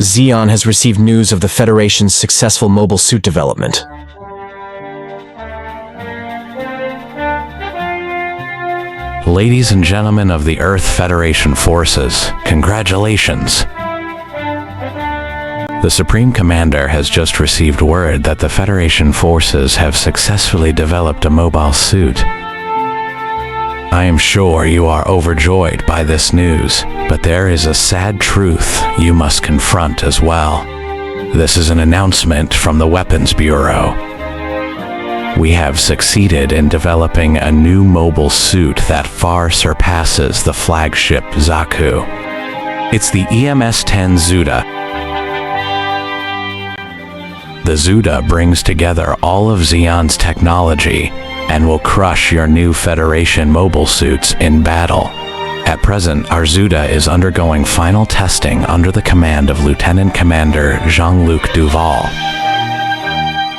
Zeon has received news of the Federation's successful mobile suit development. Ladies and gentlemen of the Earth Federation forces, congratulations! The Supreme Commander has just received word that the Federation forces have successfully developed a mobile suit. I am sure you are overjoyed by this news, but there is a sad truth you must confront as well. This is an announcement from the Weapons Bureau. We have succeeded in developing a new mobile suit that far surpasses the flagship Zaku. It's the EMS-10 Zuda. The Zuda brings together all of Zeon's technology and will crush your new Federation mobile suits in battle. At present, our Zuda is undergoing final testing under the command of Lieutenant Commander Jean-Luc Duval.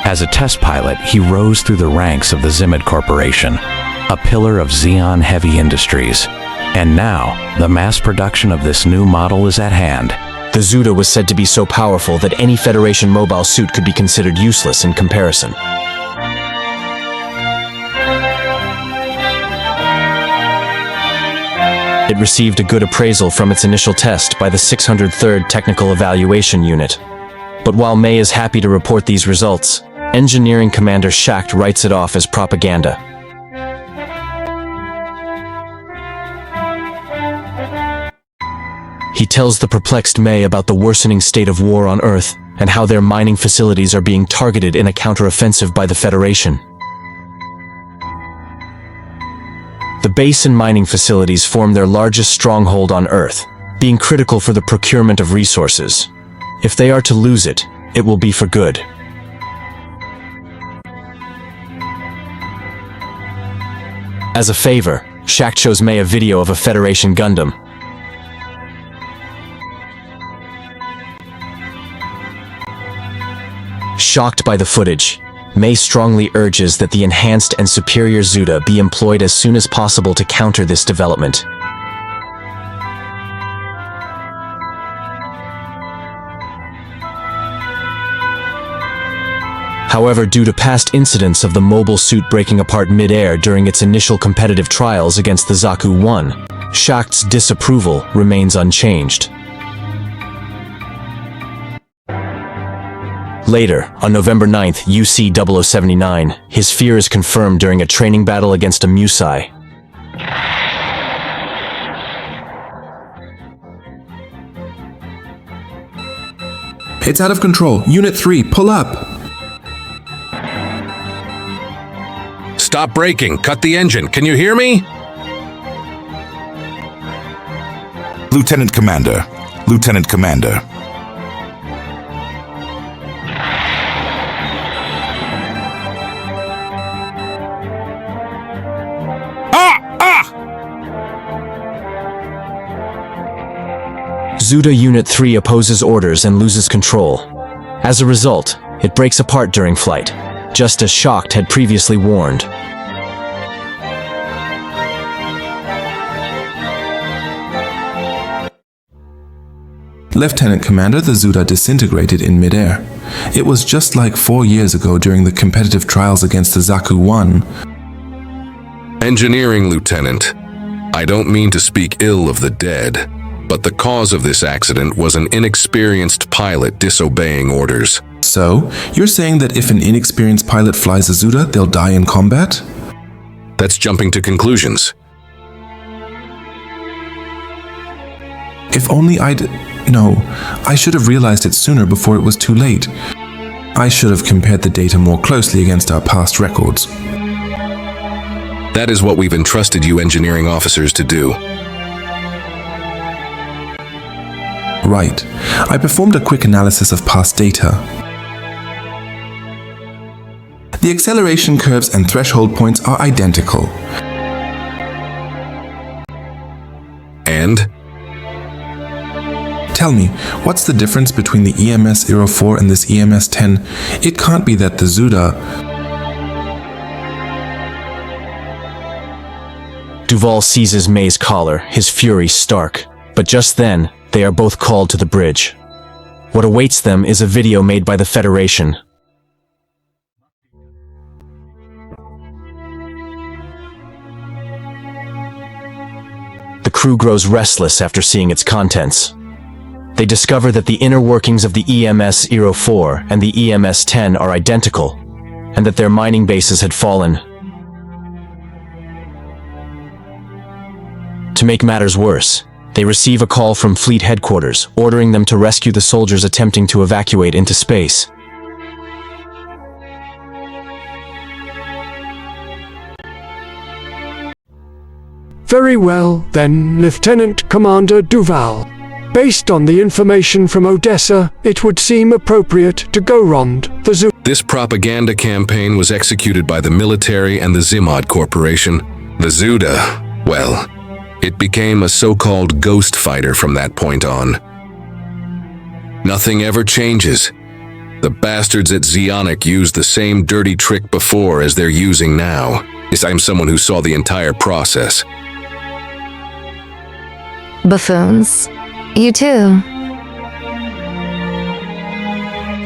As a test pilot, he rose through the ranks of the Zimmed Corporation, a pillar of Zeon Heavy Industries. And now, the mass production of this new model is at hand. The Zuda was said to be so powerful that any Federation mobile suit could be considered useless in comparison. It received a good appraisal from its initial test by the 603rd Technical Evaluation Unit. But while May is happy to report these results, Engineering Commander Schacht writes it off as propaganda. He tells the perplexed May about the worsening state of war on Earth and how their mining facilities are being targeted in a counteroffensive by the Federation. The base and mining facilities form their largest stronghold on Earth, being critical for the procurement of resources. If they are to lose it, it will be for good. As a favor, Schacht shows May a video of a Federation Gundam. Shocked by the footage, May strongly urges that the enhanced and superior Zuda be employed as soon as possible to counter this development. However, due to past incidents of the mobile suit breaking apart mid-air during its initial competitive trials against the Zaku 1, Schacht's disapproval remains unchanged. Later, on November 9th, UC-0079, his fear is confirmed during a training battle against a Musai. It's out of control. Unit 3, pull up! Stop braking! Cut the engine! Can you hear me? Lieutenant Commander. Lieutenant Commander. Zuda Unit 3 opposes orders and loses control. As a result, it breaks apart during flight, just as Schacht had previously warned. Lieutenant Commander, the Zuda disintegrated in midair. It was just like 4 years ago during the competitive trials against the Zaku 1. Engineering Lieutenant. I don't mean to speak ill of the dead, but the cause of this accident was an inexperienced pilot disobeying orders. So, you're saying that if an inexperienced pilot flies a Zuda, they'll die in combat? That's jumping to conclusions. If only No, I should have realized it sooner before it was too late. I should have compared the data more closely against our past records. That is what we've entrusted you engineering officers to do. Right. I performed a quick analysis of past data. The acceleration curves and threshold points are identical. And? Tell me, what's the difference between the EMS-04 and this EMS-10? It can't be that the Zuda... Duval seizes May's collar, his fury stark. But just then, they are both called to the bridge. What awaits them is a video made by the Federation. The crew grows restless after seeing its contents. They discover that the inner workings of the EMS-04 and the EMS-10 are identical, and that their mining bases had fallen. To make matters worse, they receive a call from Fleet Headquarters, ordering them to rescue the soldiers attempting to evacuate into space. Very well, then, Lieutenant Commander Duval. Based on the information from Odessa, it would seem appropriate to go rond the zoo. This propaganda campaign was executed by the military and the Zimod Corporation. The Zuda, well, it became a so-called ghost fighter from that point on. Nothing ever changes. The bastards at Zionic used the same dirty trick before as they're using now. Yes, I'm someone who saw the entire process. Buffoons. You too.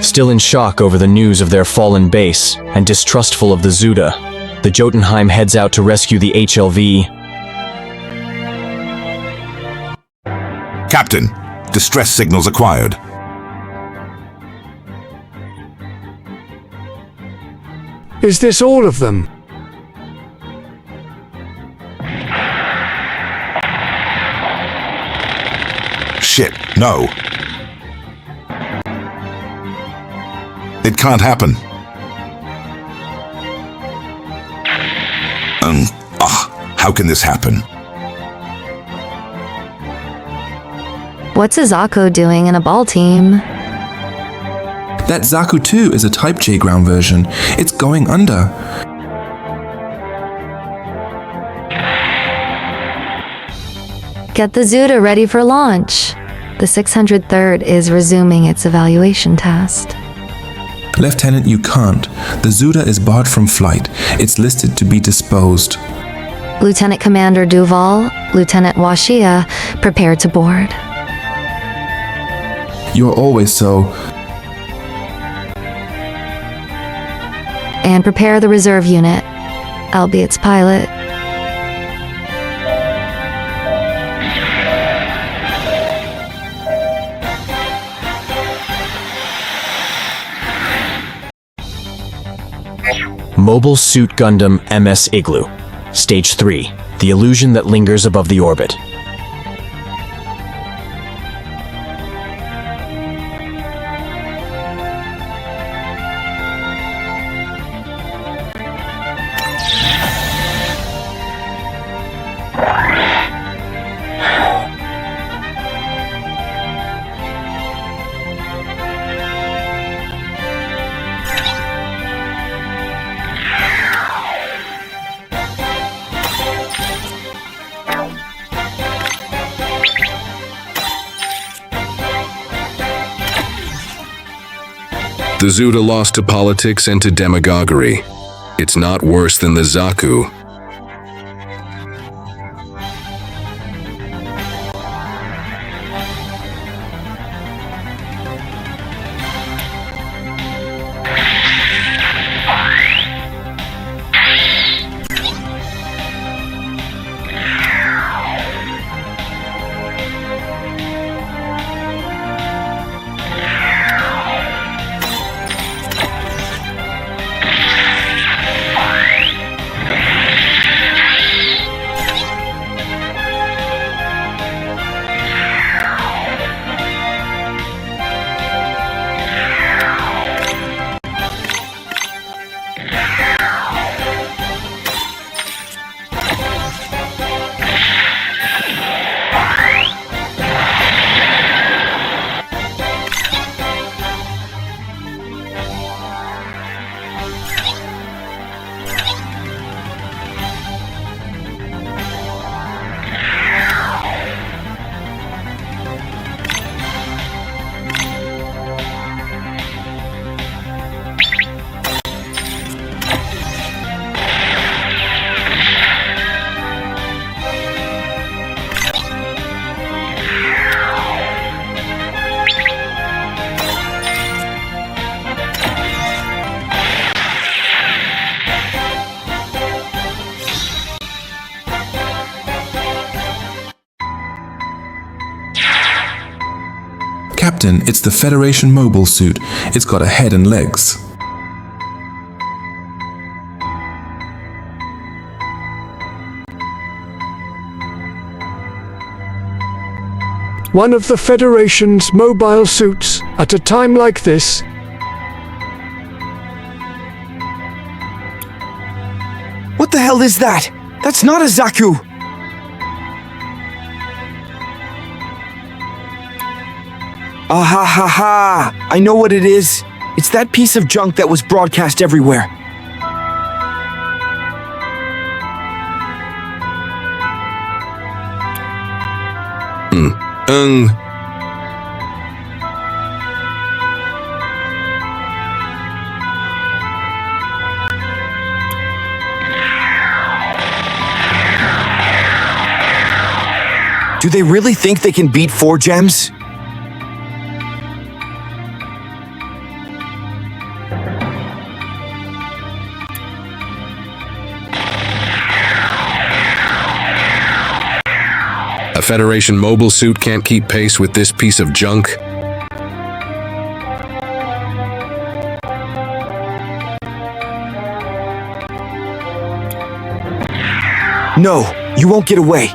Still in shock over the news of their fallen base and distrustful of the Zuda, the Jotunheim heads out to rescue the HLV. Captain, distress signals acquired. Is this all of them? Shit, no. It can't happen. How can this happen? What's a Zaku doing in a ball team? That Zaku 2 is a Type J ground version. It's going under. Get the Zuda ready for launch. The 603rd is resuming its evaluation test. Lieutenant, you can't. The Zuda is barred from flight. It's listed to be disposed. Lieutenant Commander Duval, Lieutenant Washia, prepare to board. You're always so... And prepare the reserve unit. I'll be its pilot. Mobile Suit Gundam MS Igloo. Stage 3. The illusion that lingers above the orbit. The Zuda lost to politics and to demagoguery. It's not worse than the Zaku. Captain, it's the Federation mobile suit. It's got a head and legs. One of the Federation's mobile suits, at a time like this. What the hell is that? That's not a Zaku! Ah ha ha ha! I know what it is. It's that piece of junk that was broadcast everywhere. Do they really think they can beat 4 gems? A Federation mobile suit can't keep pace with this piece of junk? No, you won't get away.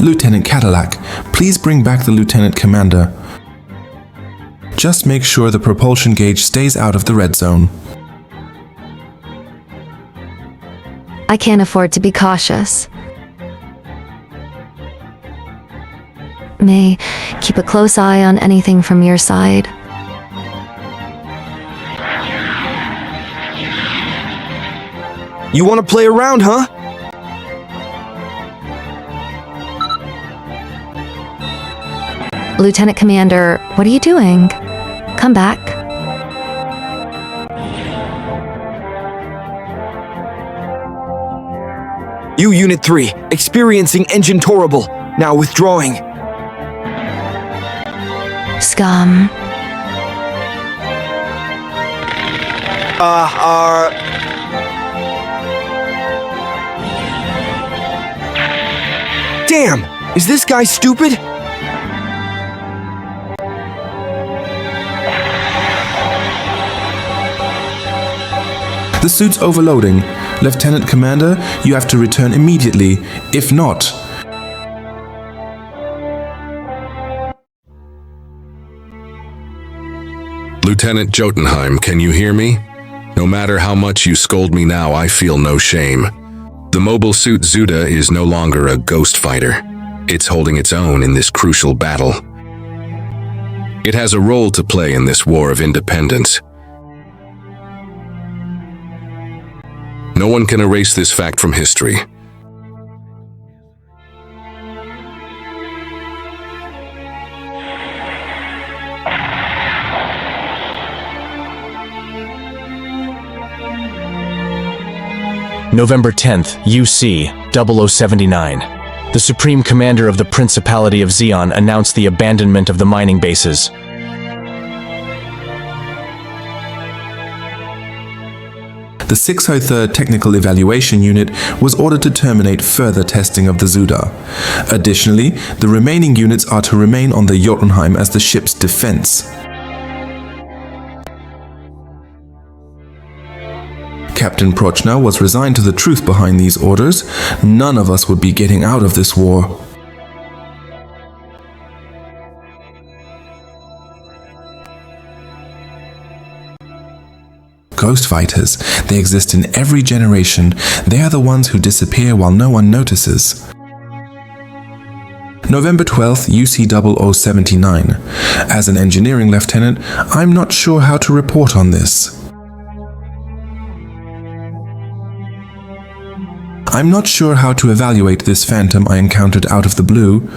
Lieutenant Cadillac, please bring back the Lieutenant Commander. Just make sure the propulsion gauge stays out of the red zone. I can't afford to be cautious. May, keep a close eye on anything from your side. You want to play around, huh? Lieutenant Commander, what are you doing? Come back. Unit 3, experiencing engine torable. Now withdrawing. Scum. Damn! Is this guy stupid? The suit's overloading. Lieutenant Commander, you have to return immediately. If not... Lieutenant Jotunheim, can you hear me? No matter how much you scold me now, I feel no shame. The mobile suit Zuda is no longer a ghost fighter. It's holding its own in this crucial battle. It has a role to play in this war of independence. No one can erase this fact from history. November 10th, UC 0079. The Supreme Commander of the Principality of Zeon announced the abandonment of the mining bases. The 603rd Technical Evaluation Unit was ordered to terminate further testing of the Zuda. Additionally, the remaining units are to remain on the Jotunheim as the ship's defense. Captain Prochna was resigned to the truth behind these orders. None of us would be getting out of this war. Ghost fighters, they exist in every generation. They are the ones who disappear while no one notices. November 12th, UC 0079. As an engineering lieutenant, I'm not sure how to report on this. I'm not sure how to evaluate this phantom I encountered out of the blue.